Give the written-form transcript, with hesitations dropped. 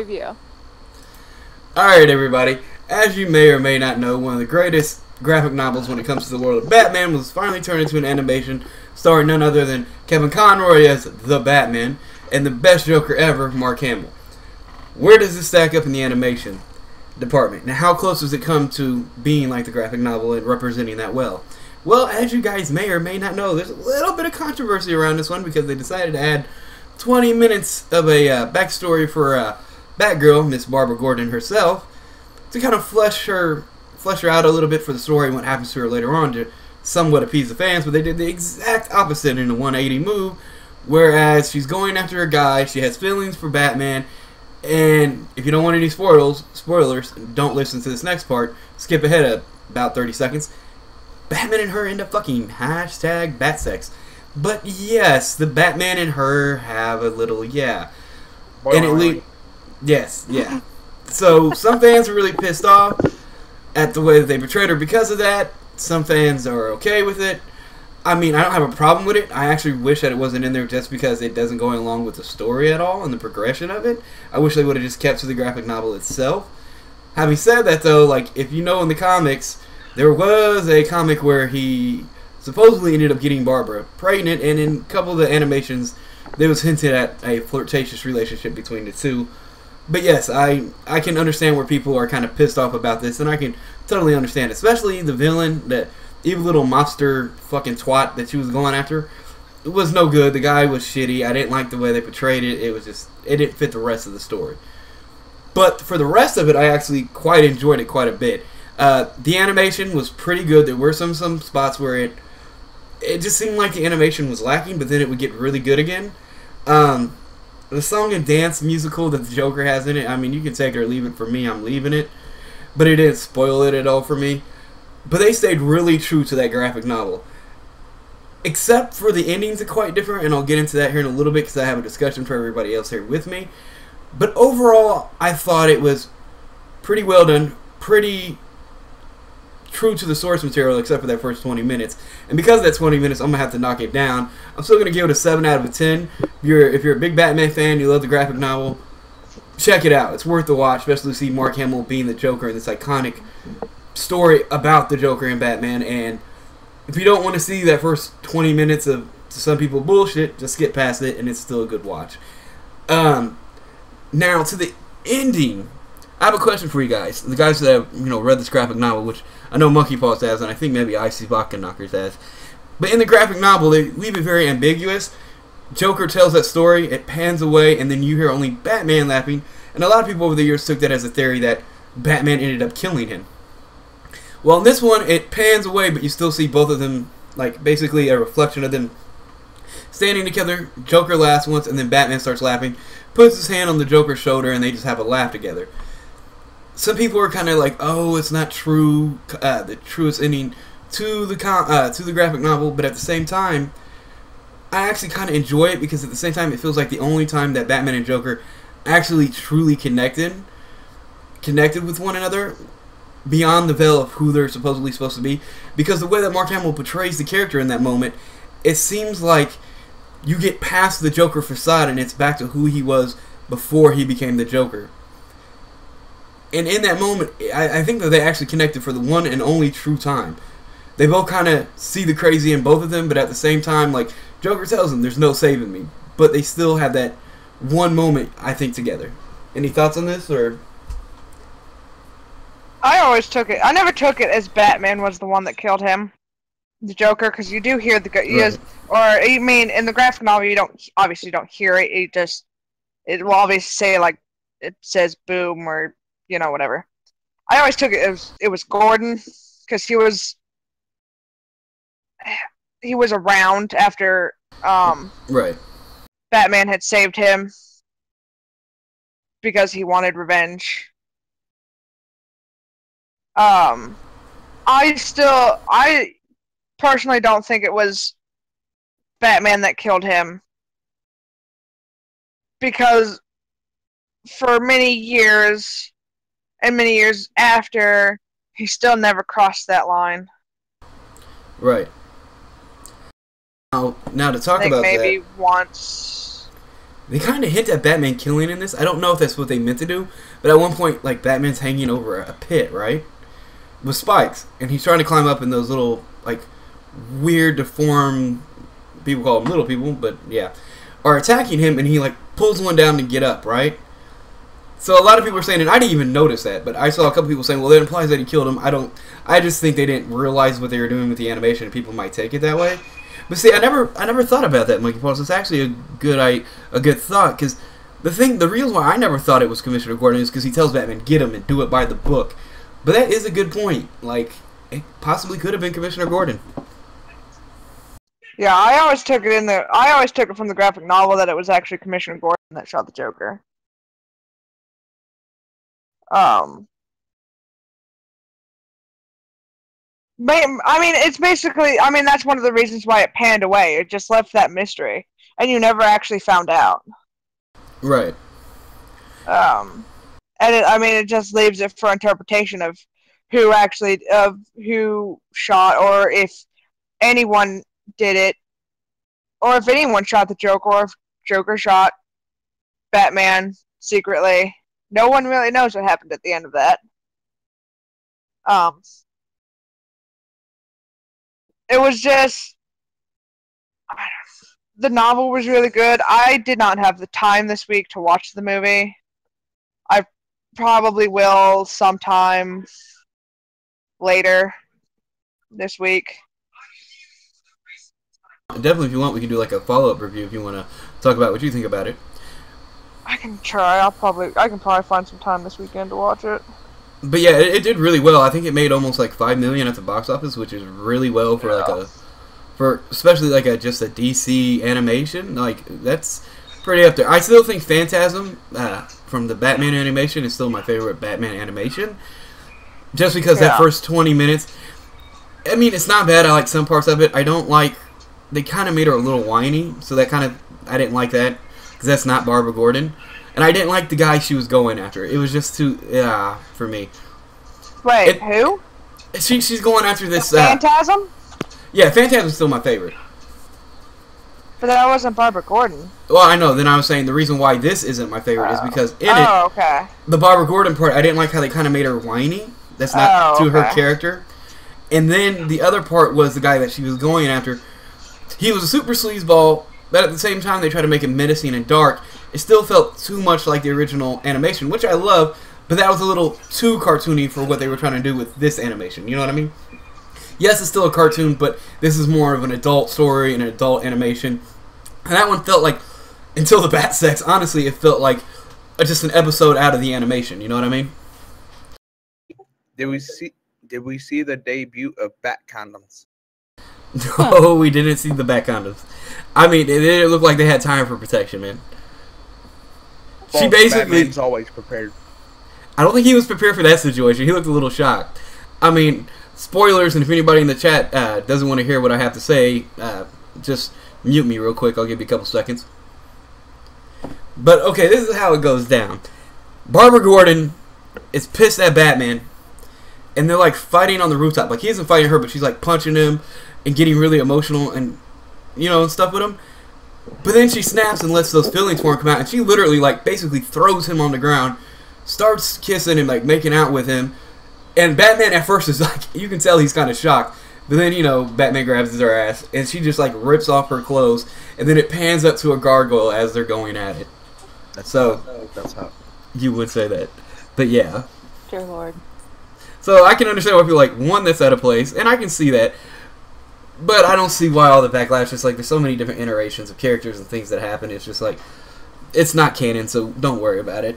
review. Alright, everybody. As you may or may not know, one of the greatest graphic novels when it comes to the world of Batman was finally turned into an animation starring none other than Kevin Conroy as the Batman and the best Joker ever, Mark Hamill. Where does this stack up in the animation department? Now, how close does it come to being like the graphic novel and representing that well? Well, as you guys may or may not know, there's a little bit of controversy around this one because they decided to add 20 minutes of a backstory for Batgirl, Miss Barbara Gordon herself, to kind of flesh her out a little bit for the story and what happens to her later on to somewhat appease the fans. But they did the exact opposite in a 180 move, whereas she's going after a guy, she has feelings for Batman, and if you don't want any spoilers, don't listen to this next part. Skip ahead about 30 seconds. Batman and her end up fucking hashtag Batsex. But yes, the Batman and her have a little and yes, yeah. So some fans are really pissed off at the way that they portrayed her because of that. Some fans are okay with it. I mean, I don't have a problem with it. I actually wish that it wasn't in there just because it doesn't go along with the story at all and the progression of it. I wish they would have just kept to the graphic novel itself. Having said that, though, like, if you know in the comics, there was a comic where he supposedly ended up getting Barbara pregnant, and in a couple of the animations, there was hinted at a flirtatious relationship between the two. But yes, I can understand where people are kind of pissed off about this, and I can totally understand, especially the villain, that evil little monster fucking twat that she was going after. It was no good. The guy was shitty. I didn't like the way they portrayed it. It was just, it didn't fit the rest of the story. But for the rest of it, I actually quite enjoyed it quite a bit. The animation was pretty good. There were some spots where it just seemed like the animation was lacking, but then it would get really good again. The song and dance musical that the Joker has in it, I mean, you can take it or leave it. For me, I'm leaving it. But it didn't spoil it at all for me. But they stayed really true to that graphic novel. Except for the endings are quite different, and I'll get into that here in a little bit because I have a discussion for everybody else here with me. But overall, I thought it was pretty well done, pretty true to the source material except for that first 20 minutes. And because of that 20 minutes, I'm going to have to knock it down. I'm still going to give it a 7 out of a 10. If you're a big Batman fan, you love the graphic novel, check it out. It's worth the watch, especially to see Mark Hamill being the Joker in this iconic story about the Joker and Batman. And if you don't want to see that first 20 minutes of, to some people, bullshit, just skip past it and it's still a good watch. Now, to the ending, I have a question for you guys. The guys that have, read this graphic novel, which I know Monkey Paws has, and I think maybe Icy Vodka Knockers has. But in the graphic novel, they leave it very ambiguous. Joker tells that story, it pans away, and then you hear only Batman laughing. And a lot of people over the years took that as a theory that Batman ended up killing him. Well, in this one, it pans away, but you still see both of them, like, basically a reflection of them standing together. Joker laughs once, and then Batman starts laughing, puts his hand on the Joker's shoulder, and they just have a laugh together. Some people are kind of like, oh, it's not true, the truest ending to the graphic novel, but at the same time, I actually kind of enjoy it because at the same time, it feels like the only time that Batman and Joker actually truly connected with one another beyond the veil of who they're supposedly supposed to be. Because the way that Mark Hamill portrays the character in that moment, it seems like you get past the Joker facade and it's back to who he was before he became the Joker. And in that moment, I think that they actually connected for the one and only true time. They both kind of see the crazy in both of them, but at the same time, like, Joker tells them, there's no saving me. But they still have that one moment, I think, together. Any thoughts on this, or? I never took it as Batman was the one that killed him, the Joker, because you do hear I mean, in the graphic novel, you obviously don't hear it. It will obviously say, like, it says boom or, whatever. I always took it was Gordon, because he was around after right. Batman had saved him because he wanted revenge. I personally don't think it was Batman that killed him, because for many years and many years after, he still never crossed that line. Right. Now to talk about maybe that. Once. They kind of hint at Batman killing in this. I don't know if that's what they meant to do, but at one point, like, Batman's hanging over a pit, right? With spikes, and he's trying to climb up, and those little, like, weird, deformed, people call them little people, but yeah, are attacking him, and he, like, pulls one down to get up, right? So a lot of people are saying, and I didn't even notice that, but I saw a couple people saying, well, that implies that he killed him. I just think they didn't realize what they were doing with the animation, and people might take it that way. But see, I never thought about that, Monkey Paws. It's actually a good thought, because the reason why I never thought it was Commissioner Gordon is because he tells Batman, get him and do it by the book. But that is a good point. Like, it possibly could have been Commissioner Gordon. Yeah, I always took it from the graphic novel that it was actually Commissioner Gordon that shot the Joker. I mean, it's basically, I mean, that's one of the reasons why it panned away. It just left that mystery, and you never actually found out. Right. And it just leaves it for interpretation of who shot, or if anyone did it, or if anyone shot the Joker, or if Joker shot Batman secretly. No one really knows what happened at the end of that. It was just, the novel was really good. I did not have the time this week to watch the movie. I probably will sometime later this week. Definitely, if you want, we can do like a follow-up review if you want to talk about what you think about it. I can try. I can probably find some time this weekend to watch it. But yeah, it did really well. I think it made almost like $5 million at the box office, which is really well for especially like just a DC animation. Like, that's pretty up there. I still think Phantasm from the Batman animation is still my favorite Batman animation, just because that first 20 minutes. I mean, it's not bad. I like some parts of it. I don't like. They kind of made her a little whiny, so that kind of I didn't like that because that's not Barbara Gordon. And I didn't like the guy she was going after. It was just too, for me. Wait, who? She's going after this... Phantasm? Yeah, Phantasm's still my favorite. But that wasn't Barbara Gordon. Well, I know. Then I was saying the reason why this isn't my favorite is because in the Barbara Gordon part, I didn't like how they kind of made her whiny. That's not to her character. And then the other part was the guy that she was going after. He was a super sleazeball, but at the same time they tried to make him menacing and dark. It still felt too much like the original animation, which I love, but that was a little too cartoony for what they were trying to do with this animation. You know what I mean? Yes, it's still a cartoon, but this is more of an adult story and an adult animation. And that one felt like, until the bat sex, honestly, it felt like just an episode out of the animation. You know what I mean? Did we see the debut of bat condoms? No, we didn't see the bat condoms. I mean, it didn't look like they had time for protection, man. She basically... Batman's always prepared. I don't think he was prepared for that situation. He looked a little shocked. I mean, spoilers, and if anybody in the chat doesn't want to hear what I have to say, just mute me real quick. I'll give you a couple seconds. But, okay, this is how it goes down. Barbara Gordon is pissed at Batman, and they're, like, fighting on the rooftop. Like, he isn't fighting her, but she's, like, punching him and getting really emotional and, you know, and stuff with him. But then she snaps and lets those feelings for him come out, and she literally, like, basically throws him on the ground, starts kissing and, like, making out with him. And Batman at first is, like, you can tell he's kind of shocked. But then, you know, Batman grabs her ass, and she just, like, rips off her clothes, and then it pans up to a gargoyle as they're going at it. That's how you would say that. But, yeah. Dear Lord. So I can understand why people are like, one, that's out of place, and I can see that. But I don't see why all the backlash is like, there's so many different iterations of characters and things that happen. It's just like, it's not canon, so don't worry about it.